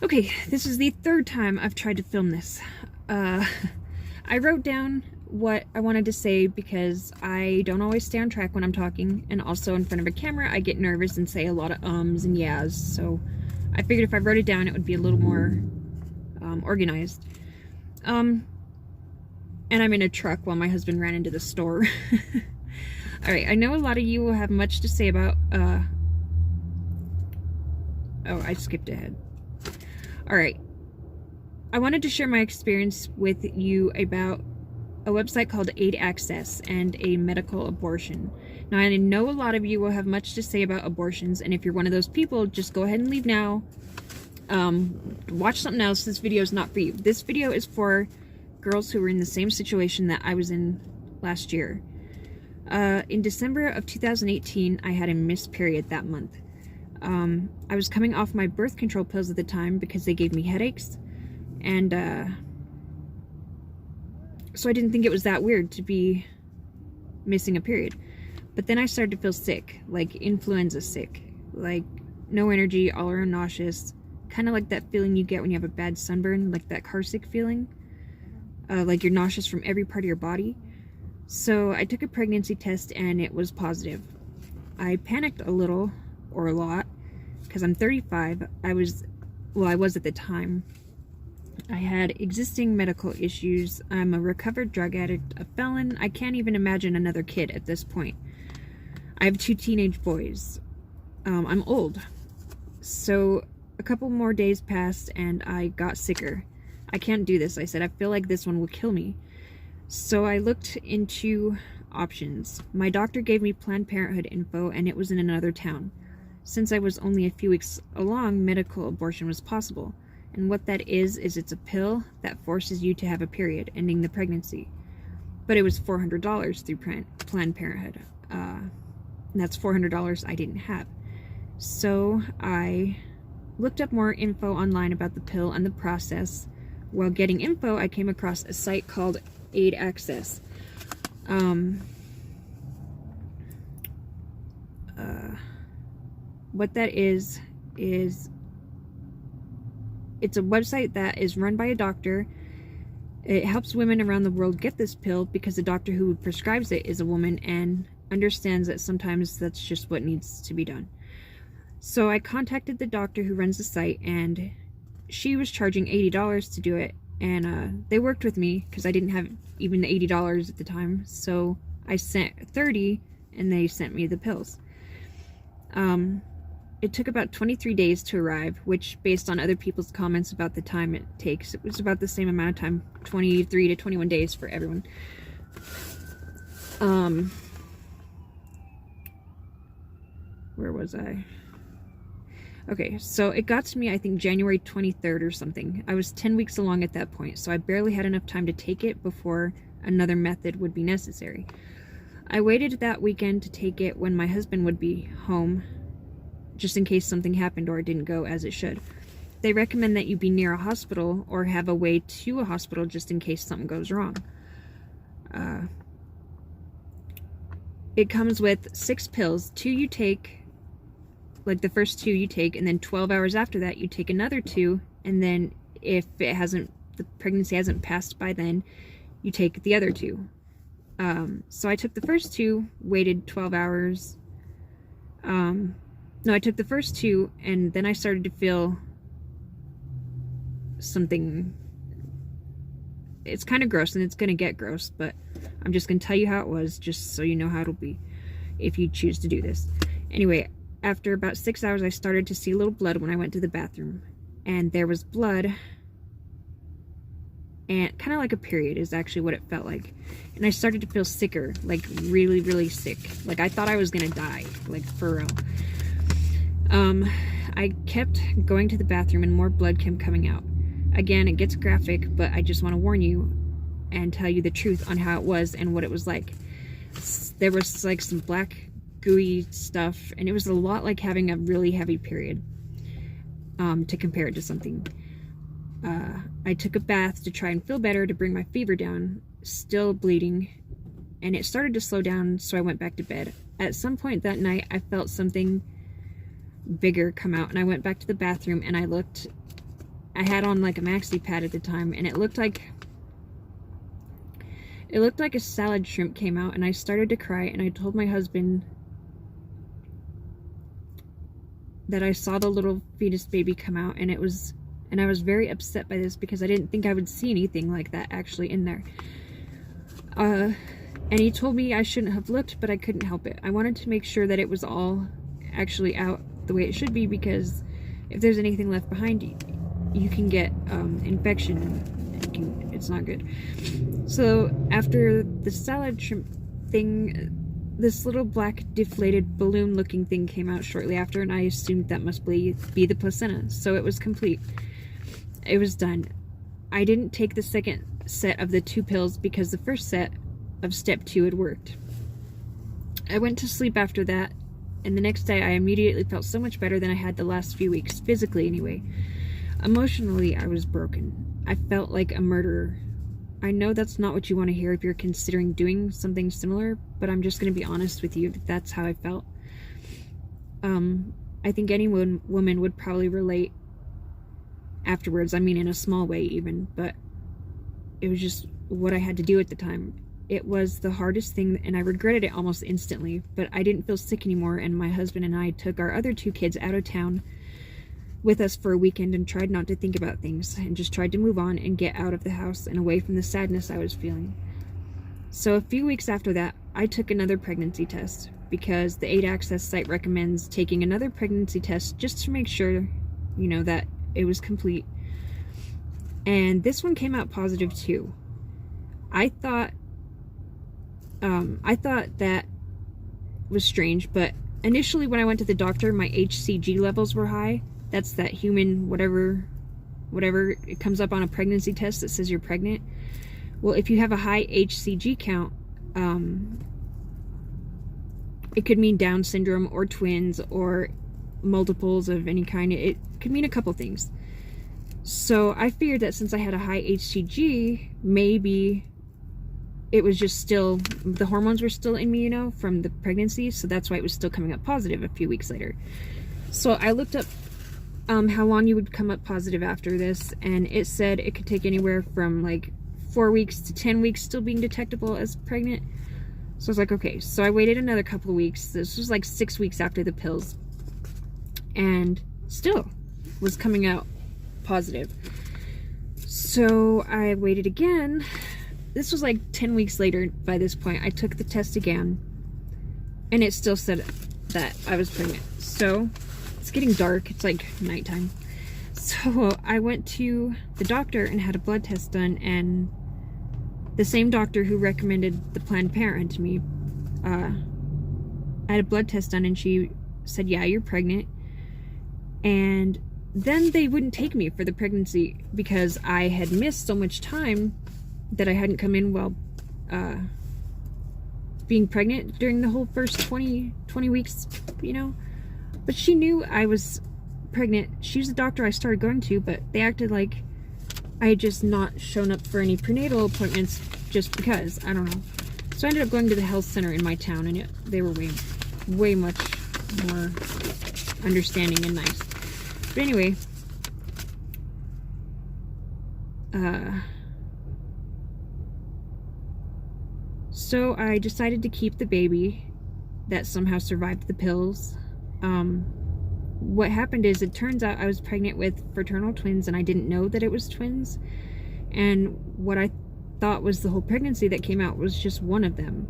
Okay, this is the third time I've tried to film this. I wrote down what I wanted to say because I don't always stay on track when I'm talking, and also in front of a camera I get nervous and say a lot of ums and yeahs, so I figured if I wrote it down it would be a little more organized. And I'm in a truck while my husband ran into the store. Alright, I know a lot of you will have much to say about, oh, I skipped ahead. Alright, I wanted to share my experience with you about a website called Aid Access and a medical abortion. Now, I know a lot of you will have much to say about abortions, and if you're one of those people, just go ahead and leave now. Watch something else. This video is not for you. This video is for girls who were in the same situation that I was in last year. In December of 2018, I had a missed period that month. I was coming off my birth control pills at the time because they gave me headaches, and so I didn't think it was that weird to be missing a period. But then I started to feel sick, like influenza sick, like no energy, all around nauseous, kind of like that feeling you get when you have a bad sunburn, like that car sick feeling, like you're nauseous from every part of your body. So I took a pregnancy test and it was positive. I panicked a little, or a lot, because I'm 35. I was at the time. I had existing medical issues. I'm a recovered drug addict, a felon. I can't even imagine another kid at this point. I have 2 teenage boys. I'm old. So a couple more days passed and I got sicker. I can't do this, I said. I feel like this one will kill me. So I looked into options. My doctor gave me Planned Parenthood info and it was in another town. Since I was only a few weeks along, medical abortion was possible. And what that is it's a pill that forces you to have a period, ending the pregnancy. But it was $400 through Planned Parenthood. And that's $400 I didn't have. So I looked up more info online about the pill and the process. While getting info, I came across a site called Aid Access. What that is it's a website that is run by a doctor. It helps women around the world get this pill because the doctor who prescribes it is a woman and understands that sometimes that's just what needs to be done. So I contacted the doctor who runs the site, and she was charging $80 to do it, and they worked with me because I didn't have even the $80 at the time. So I sent $30 and they sent me the pills. It took about 23 days to arrive, which, based on other people's comments about the time it takes, it was about the same amount of time, 23 to 21 days for everyone. Where was I? Okay, so it got to me, I think, January 23rd or something. I was 10 weeks along at that point, so I barely had enough time to take it before another method would be necessary. I waited that weekend to take it when my husband would be home, just in case something happened or it didn't go as it should. They recommend that you be near a hospital or have a way to a hospital just in case something goes wrong. It comes with 6 pills. 2 you take, like the first 2 you take, and then 12 hours after that you take another 2, and then if the pregnancy hasn't passed by then, you take the other 2. So I took the first 2, waited 12 hours. No, I took the first 2, and then I started to feel something. It's kind of gross, and it's going to get gross, but I'm just going to tell you how it was, just so you know how it'll be if you choose to do this. Anyway, after about 6 hours, I started to see a little blood when I went to the bathroom, and there was blood, and kind of like a period is actually what it felt like. And I started to feel sicker, like really, really sick. Like I thought I was going to die, like for real. I kept going to the bathroom and more blood kept coming out. Again, it gets graphic, but I just want to warn you and tell you the truth on how it was and what it was like. There was like some black gooey stuff, and it was a lot like having a really heavy period, to compare it to something. I took a bath to try and feel better to bring my fever down, still bleeding, and it started to slow down, so I went back to bed. At some point that night, I felt something bigger come out, and I went back to the bathroom and I looked I had on like a maxi pad at the time, and it looked like a salad shrimp came out, and I started to cry, and I told my husband that I saw the little fetus baby come out, and I was very upset by this because I didn't think I would see anything like that actually in there. And he told me I shouldn't have looked, but I couldn't help it. I wanted to make sure that it was all actually out the way it should be, because if there's anything left behind, you can get infection, and it's not good. So after the salad shrimp thing, this little black deflated balloon looking thing came out shortly after, and I assumed that must be the placenta. So it was complete. It was done. I didn't take the second set of the 2 pills because the first set of step 2 had worked. I went to sleep after that, and the next day I immediately felt so much better than I had the last few weeks, physically anyway. Emotionally, I was broken. I felt like a murderer. I know that's not what you want to hear if you're considering doing something similar, but I'm just going to be honest with you that that's how I felt. I think any woman would probably relate afterwards. I mean, in a small way even, but it was just what I had to do at the time. It was the hardest thing, and I regretted it almost instantly, but I didn't feel sick anymore, and my husband and I took our other 2 kids out of town with us for a weekend and tried not to think about things, and just tried to move on and get out of the house and away from the sadness I was feeling. So a few weeks after that, I took another pregnancy test, because the 8 Access site recommends taking another pregnancy test just to make sure, you know, that it was complete. And this one came out positive too. I thought that was strange, but initially when I went to the doctor, my HCG levels were high. That's that human whatever it comes up on a pregnancy test that says you're pregnant. Well, if you have a high HCG count, it could mean Down syndrome or twins or multiples of any kind. It could mean a couple things. So I figured that since I had a high HCG, maybe it was just still, the hormones were still in me, you know, from the pregnancy, so that's why it was still coming up positive a few weeks later. So I looked up how long you would come up positive after this, and it said it could take anywhere from like 4 weeks to 10 weeks still being detectable as pregnant. So I was like, okay. So I waited another couple of weeks. This was like 6 weeks after the pills, and still was coming out positive. So I waited again. This was like 10 weeks later by this point. I took the test again, and it still said that I was pregnant. So it's getting dark. It's like nighttime. So I went to the doctor and had a blood test done, and the same doctor who recommended the Planned Parenthood to me, I had a blood test done, and she said, yeah, you're pregnant. And then they wouldn't take me for the pregnancy because I had missed so much time that I hadn't come in while being pregnant during the whole first 20 weeks, you know. But she knew I was pregnant. She was the doctor I started going to, but they acted like I had just not shown up for any prenatal appointments just because. I don't know. So I ended up going to the health center in my town, and they were way much more understanding and nice. But anyway, so I decided to keep the baby that somehow survived the pills. What happened is, it turns out I was pregnant with fraternal twins, and I didn't know that it was twins. And what I thought was the whole pregnancy that came out was just one of them.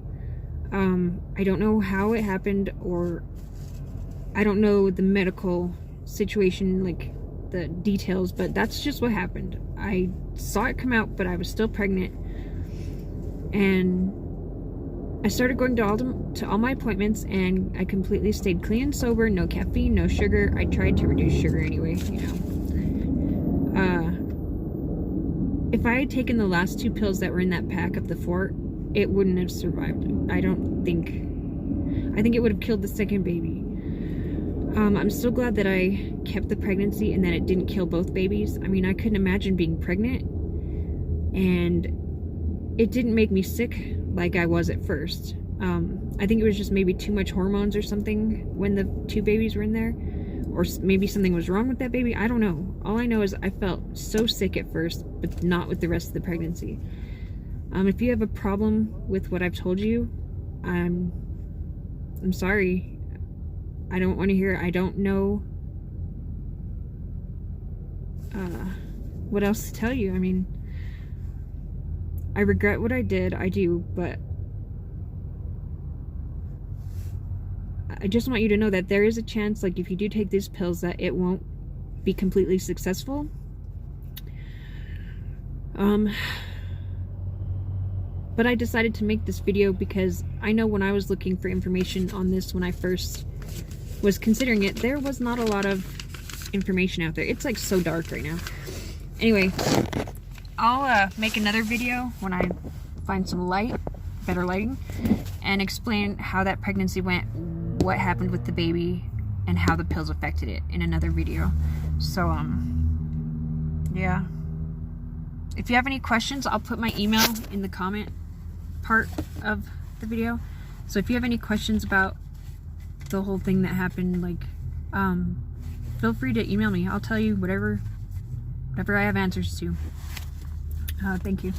I don't know how it happened, or I don't know the medical situation, like the details, but that's just what happened. I saw it come out, but I was still pregnant. And I started going to all my appointments, and I completely stayed clean and sober. No caffeine, no sugar. I tried to reduce sugar anyway, you know. If I had taken the last 2 pills that were in that pack of the 4, it wouldn't have survived. I think it would have killed the second baby. I'm so glad that I kept the pregnancy and that it didn't kill both babies. I mean, I couldn't imagine being pregnant, and it didn't make me sick like I was at first. I think it was just maybe too much hormones or something when the 2 babies were in there, or maybe something was wrong with that baby. I don't know. All I know is I felt so sick at first, but not with the rest of the pregnancy. If you have a problem with what I've told you, I'm sorry. I don't want to hear it. I don't know what else to tell you. I mean, I regret what I did. I do, but I just want you to know that there is a chance, like if you do take these pills, that it won't be completely successful. But I decided to make this video because I know when I was looking for information on this, when I first was considering it, there was not a lot of information out there. It's like so dark right now. Anyway, I'll make another video when I find some light, better lighting, and explain how that pregnancy went, what happened with the baby, and how the pills affected it in another video. So, yeah. If you have any questions, I'll put my email in the comment part of the video. So if you have any questions about the whole thing that happened, like, feel free to email me. I'll tell you whatever I have answers to. Thank you.